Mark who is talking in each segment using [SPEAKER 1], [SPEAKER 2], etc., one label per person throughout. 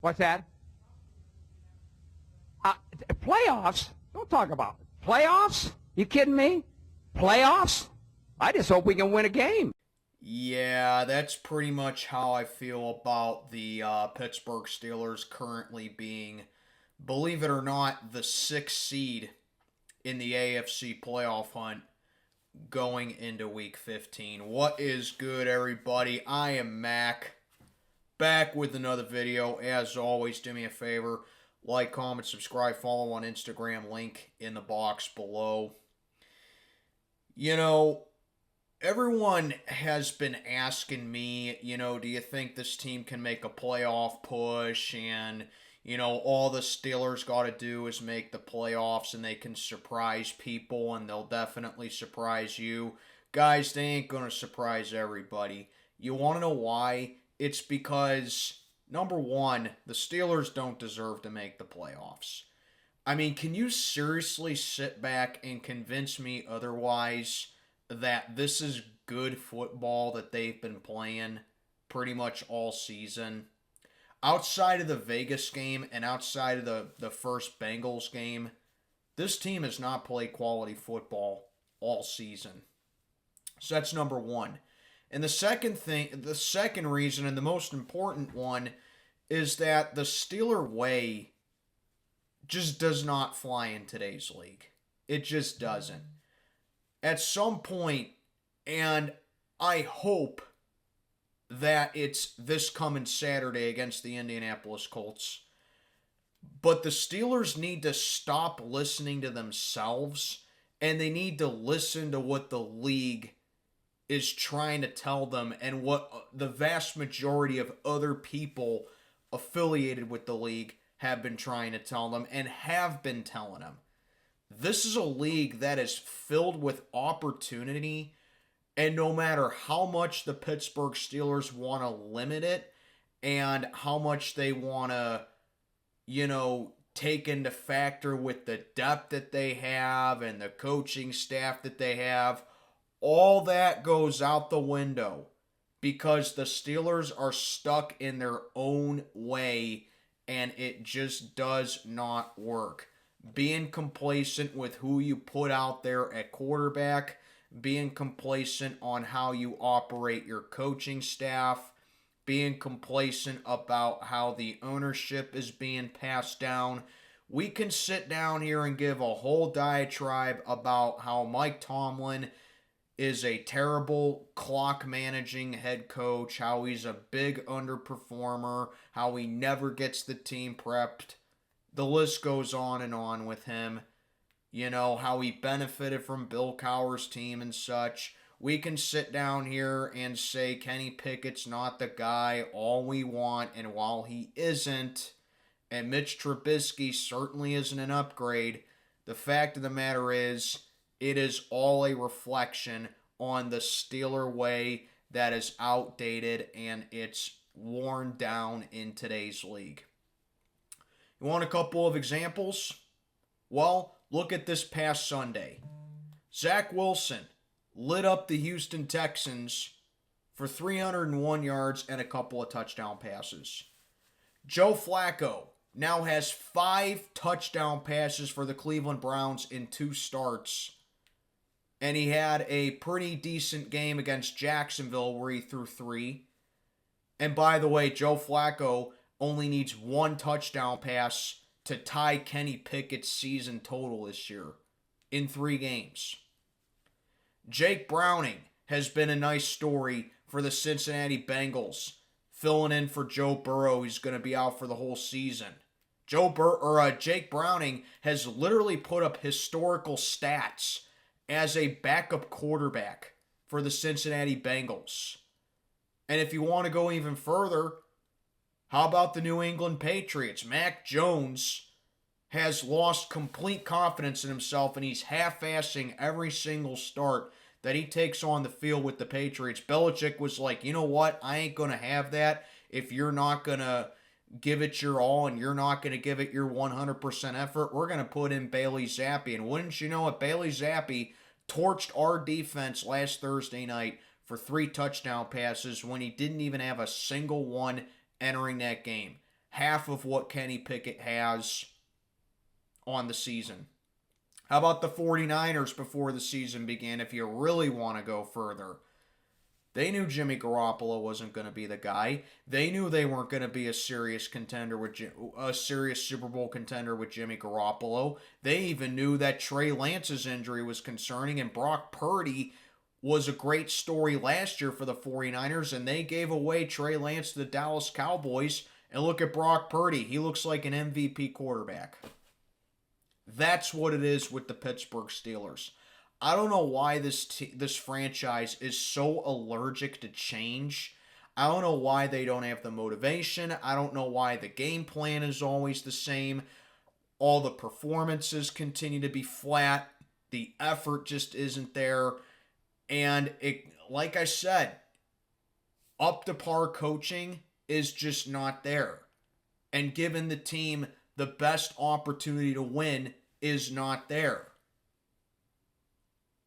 [SPEAKER 1] What's that? Uh, Playoffs? Don't talk about it. Playoffs? You kidding me? Playoffs? I just hope we can win a game.
[SPEAKER 2] Yeah, that's pretty much how I feel about the Pittsburgh Steelers currently being, believe it or not, the sixth seed in the AFC playoff hunt going into week 15. What is good, everybody? I am Mac, back with another video. As always, do me a favor, like, comment, subscribe, follow on Instagram, link in the box below. You know, everyone has been asking me, do you think this team can make a playoff push? And, all the Steelers got to do is make the playoffs and they can surprise people, and they'll definitely surprise you. Guys, they ain't going to surprise everybody. You want to know why? It's because, number one, the Steelers don't deserve to make the playoffs. I mean, can you seriously sit back and convince me otherwise that this is good football that they've been playing pretty much all season? Outside of the Vegas game and outside of the first Bengals game, this team has not played quality football all season. So that's number one. And the second reason, and the most important one, is that the Steeler way just does not fly in today's league. It just doesn't. At some point, and I hope that it's this coming Saturday against the Indianapolis Colts, but the Steelers need to stop listening to themselves, and they need to listen to what the league is trying to tell them and what the vast majority of other people affiliated with the league have been trying to tell them and have been telling them. This is a league that is filled with opportunity, and no matter how much the Pittsburgh Steelers want to limit it and how much they want to, take into factor with the depth that they have and the coaching staff that they have, all that goes out the window because the Steelers are stuck in their own way and it just does not work. Being complacent with who you put out there at quarterback, being complacent on how you operate your coaching staff, being complacent about how the ownership is being passed down. We can sit down here and give a whole diatribe about how Mike Tomlin is a terrible clock managing head coach, how he's a big underperformer, how he never gets the team prepped. The list goes on and on with him. How he benefited from Bill Cowher's team and such. We can sit down here and say Kenny Pickett's not the guy all we want, and while he isn't, and Mitch Trubisky certainly isn't an upgrade, the fact of the matter is, it is all a reflection on the Steeler way that is outdated and it's worn down in today's league. You want a couple of examples? Well, look at this past Sunday. Zach Wilson lit up the Houston Texans for 301 yards and a couple of touchdown passes. Joe Flacco now has 5 touchdown passes for the Cleveland Browns in 2 starts. And he had a pretty decent game against Jacksonville where he threw 3. And by the way, Joe Flacco only needs 1 touchdown pass to tie Kenny Pickett's season total this year in 3 games. Jake Browning has been a nice story for the Cincinnati Bengals, filling in for Joe Burrow, who's going to be out for the whole season. Jake Browning has literally put up historical stats as a backup quarterback for the Cincinnati Bengals. And if you want to go even further, how about the New England Patriots? Mac Jones has lost complete confidence in himself, and he's half-assing every single start that he takes on the field with the Patriots. Belichick was like, you know what? I ain't going to have that if you're not going to give it your all and you're not going to give it your 100% effort. We're going to put in Bailey Zappi. And wouldn't you know it, Bailey Zappi torched our defense last Thursday night for 3 touchdown passes when he didn't even have a single one entering that game. half of what Kenny Pickett has on the season. How about the 49ers before the season began, if you really want to go further? They knew Jimmy Garoppolo wasn't going to be the guy. They knew they weren't going to be a serious contender with a serious Super Bowl contender with Jimmy Garoppolo. They even knew that Trey Lance's injury was concerning, and Brock Purdy was a great story last year for the 49ers, and they gave away Trey Lance to the Dallas Cowboys. And look at Brock Purdy. He looks like an MVP quarterback. That's what it is with the Pittsburgh Steelers. I don't know why this franchise is so allergic to change. I don't know why they don't have the motivation. I don't know why the game plan is always the same. All the performances continue to be flat. The effort just isn't there. And it, like I said, up to par coaching is just not there. And giving the team the best opportunity to win is not there.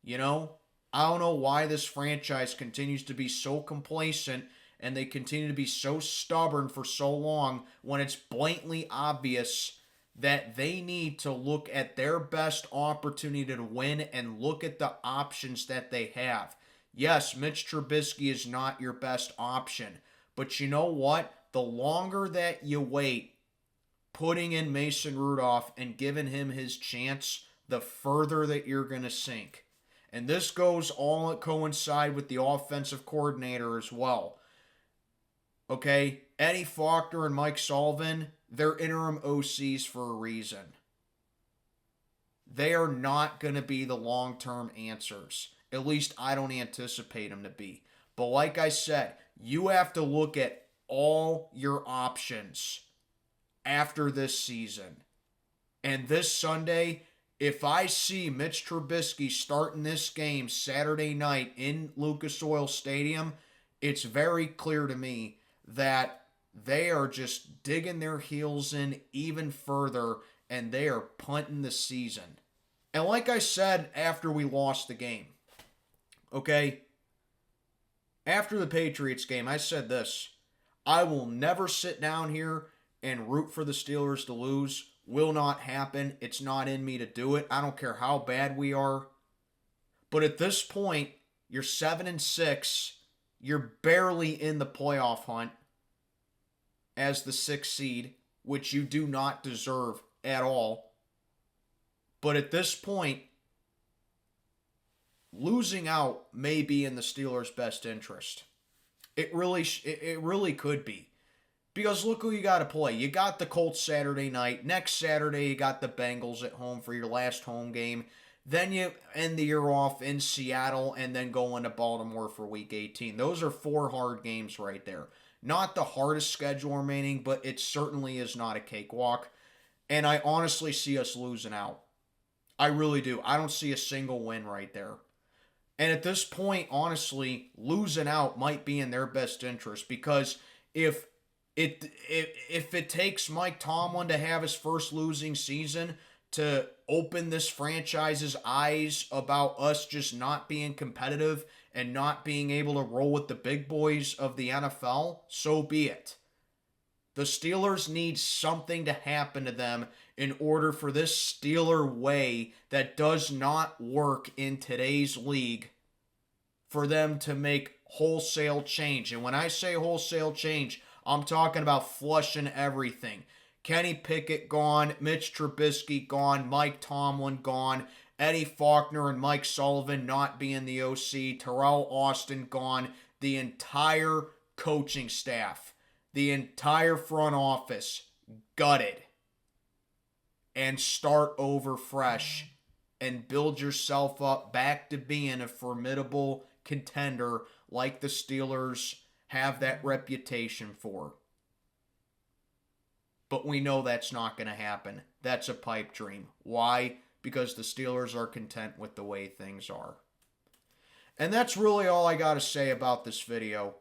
[SPEAKER 2] You know, I don't know why this franchise continues to be so complacent and they continue to be so stubborn for so long when it's blatantly obvious that they need to look at their best opportunity to win and look at the options that they have. Yes, Mitch Trubisky is not your best option, but you know what? The longer that you wait, putting in Mason Rudolph and giving him his chance, the further that you're going to sink. And this goes all coincide with the offensive coordinator as well. Okay, Eddie Faulkner and Mike Sullivan, they're interim OCs for a reason. They are not going to be the long-term answers. At least I don't anticipate them to be. But like I said, you have to look at all your options after this season. And this Sunday, if I see Mitch Trubisky starting this game Saturday night in Lucas Oil Stadium, it's very clear to me that they are just digging their heels in even further and they are punting the season. And like I said after we lost the game, okay, after the Patriots game, I said this: I will never sit down here and root for the Steelers to lose. Will not happen. It's not in me to do it. I don't care how bad we are. But at this point, you're 7-6. You're barely in the playoff hunt as the 6th seed, which you do not deserve at all. But at this point, losing out may be in the Steelers' best interest. It really could be. Because look who you got to play. You got the Colts Saturday night. Next Saturday, you got the Bengals at home for your last home game. Then you end the year off in Seattle and then go into Baltimore for Week 18. Those are 4 hard games right there. Not the hardest schedule remaining, but it certainly is not a cakewalk. And I honestly see us losing out. I really do. I don't see a single win right there. And at this point, honestly, losing out might be in their best interest, because if it takes Mike Tomlin to have his first losing season to open this franchise's eyes about us just not being competitive and not being able to roll with the big boys of the NFL, so be it. The Steelers need something to happen to them in order for this Steeler way that does not work in today's league for them to make wholesale change. And when I say wholesale change, I'm talking about flushing everything. Kenny Pickett gone, Mitch Trubisky gone, Mike Tomlin gone, Eddie Faulkner and Mike Sullivan not being the OC, Terrell Austin gone, the entire coaching staff, the entire front office gutted. And start over fresh and build yourself up back to being a formidable contender like the Steelers have that reputation for. But we know that's not going to happen. That's a pipe dream. Why? Because the Steelers are content with the way things are. And that's really all I got to say about this video.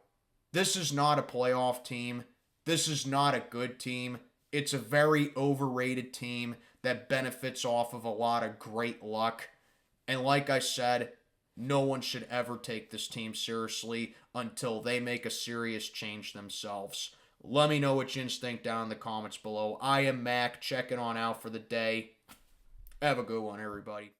[SPEAKER 2] This is not a playoff team. This is not a good team. It's a very overrated team that benefits off of a lot of great luck. And like I said, no one should ever take this team seriously until they make a serious change themselves. Let me know what you think down in the comments below. I am Mac, checking on out for the day. Have a good one, everybody.